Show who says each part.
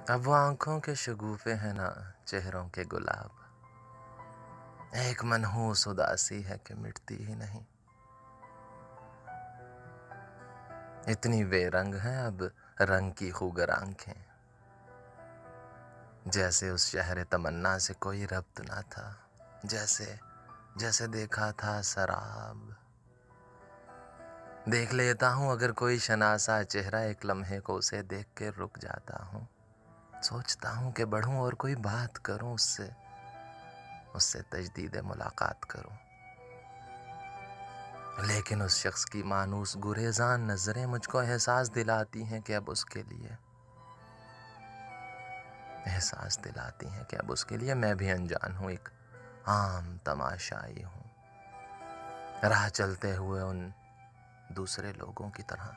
Speaker 1: अब वो आँखों के शगुफ़े हैं ना चेहरों के गुलाब, एक मनहूस उदासी है कि मिटती ही नहीं। इतनी बेरंग हैं अब रंग की खूगर आँखें, जैसे उस शहर तमन्ना से कोई रब्त ना था, जैसे जैसे देखा था शराब। देख लेता हूँ अगर कोई शनासा चेहरा, एक लम्हे को उसे देख के रुक जाता हूँ। सोचता हूँ कि बढ़ूं और कोई बात करूं उससे, उससे तजदीद मुलाकात करूं। लेकिन उस शख्स की मानूस गुरेज़ान नज़रें मुझको एहसास दिलाती हैं कि अब उसके लिए, एहसास दिलाती हैं कि अब उसके लिए मैं भी अनजान हूँ, एक आम तमाशाई हूँ, राह चलते हुए उन दूसरे लोगों की तरह।